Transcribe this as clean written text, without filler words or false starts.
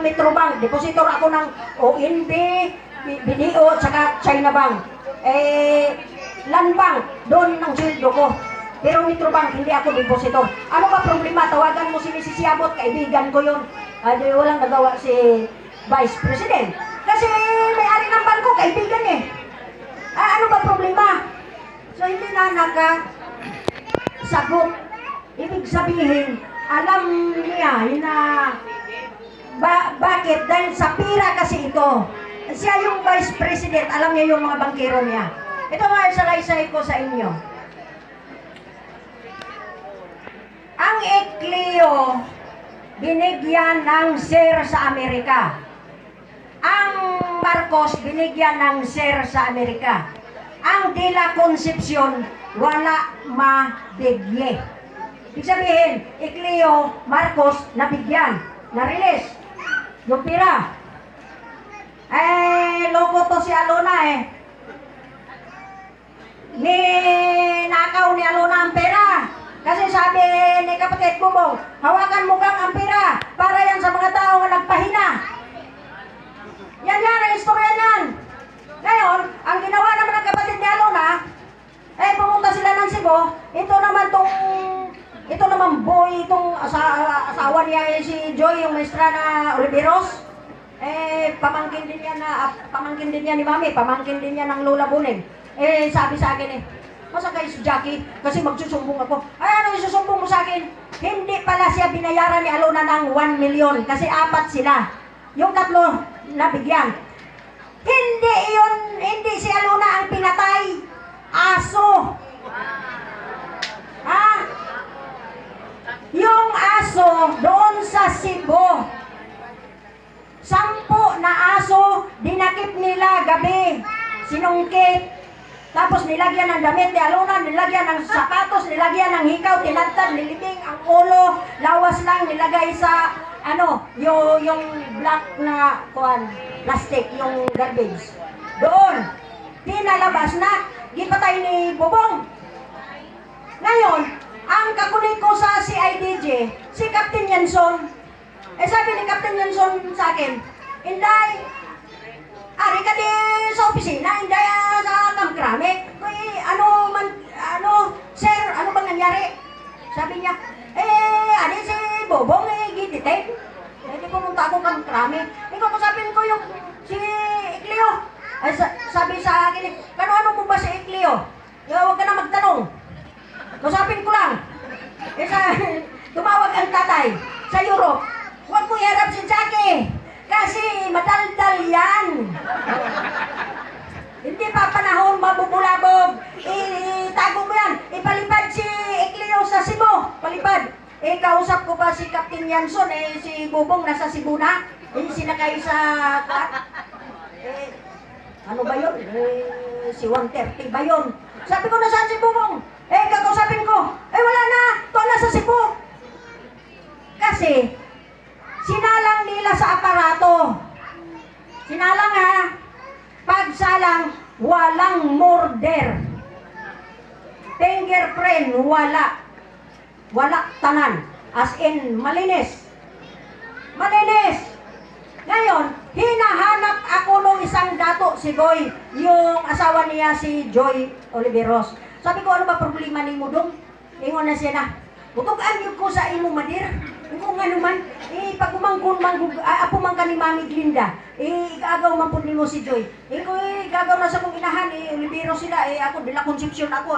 ng Metrobank, depositor ako ng ONB, BDO, saka China Bank. Land Bank, doon ng sweldo ko. Pero Metrobank, hindi ako depositor. Ano ba problema? Tawagan mo si Mrs. Yabot, kaibigan ko yun. Walang nagawa si Vice President. Kasi may-ari ng bangko, kaibigan eh. Ano ba problema? So hindi na nakasagot. Ibig sabihin, alam niya na bakit? Dahil sa pira kasi ito. Siya yung Vice President, alam niya yung mga bangkero niya. Ito mga salaysay ko sa inyo. Ang Ecleo, binigyan ng share sa Amerika. Ang Marcos, binigyan ng share sa Amerika. Ang De La Concepcion, wala mabigye. Ibig sabihin, Ecleo, Marcos, nabigyan, na-release. Yung pira. Loko to si Alona eh. Nakaw ni Alona ang pera. Kasi sabi ni kapatid Bubong, hawakan mo kang ang pera para yan sa mga tao na nagpahina. Yan, ang istorya yan. Ngayon, ang ginawa naman ng kapatid ni Alona, pumunta sila ng Cebu, ito naman boy, itong asawa niya si Joy, yung maestra na Oliveros, pamangkin din niya ni Mami, pamangkin din niya ng Lola Buning. Sabi sa akin masa kayo si Jackie? Kasi magsusumbong ako. Ano isusumbong mo sa akin? Hindi pala siya binayaran ni Alona ng 1 million kasi 4 sila. Yung 3 nabigyan. Hindi si Alona ang pinatay. Aso. Yung aso doon sa Cebu. 10 na aso, dinakip nila gabi. Sinungkit. Tapos nilagyan ng damit ni Alona, nilagyan ng sapatos, nilagyan ng hikaw, tinadtad, nilibing ang ulo, lawas lang, nilagay sa, yung black na, plastic, yung garbage. Doon, pinalabas na, gipatay ni Bobong. Ngayon, ang kakunin ko sa CIDJ, si Captain Yanson, sabi ni Captain Yanson sa akin, Inday, ari ka di sa opisina, Inday sa kamkrame, sir, ano bang nangyari? Sabi niya, ani si Bobong, gidetect. Hindi pumunta ako kamkrame. Ikaw kusapin ko yung si Ecleo. Sabi sa akin, ano mo ba si Ecleo? Huwag ka na magtanong. Kusapin ko lang. Tumawag ang tatay sa Europe. Huwag mo iharap si Jackie. Kasi madaldal yan. Hindi pa panahon mabubulabog. Itago mo yan. Ipalipad si Ecleo sa Cebu. Palipad. Kausap ko pa si Captain Yanson. Si Bubong nasa Cebu na. Sinakay sa ano ba yun? Si 130 ba yun? Sabi ko, nasaan si Bubong? Kakausapin ko. Wala na. Ito nasa Cebu. Kasi sinalang nila sa aparato. Sinalang pagsalang, walang murder. Fingerprint, wala. Wala tanan. As in, malinis. Malinis. Ngayon, hinahanap ako nung isang dato, si Boy, yung asawa niya si Joy Oliveros. Sabi ko, ano ba problema ni mo dong? Ingon na siya na, butugaan yun ko sa imo madir. Kung ano man, pag umangkon man, apo man ka ni Mami Glinda, igagaw man po ni mo si Joy. Igagaw na sa kong inahan, Olivero sila, ako, De La Concepcion ako,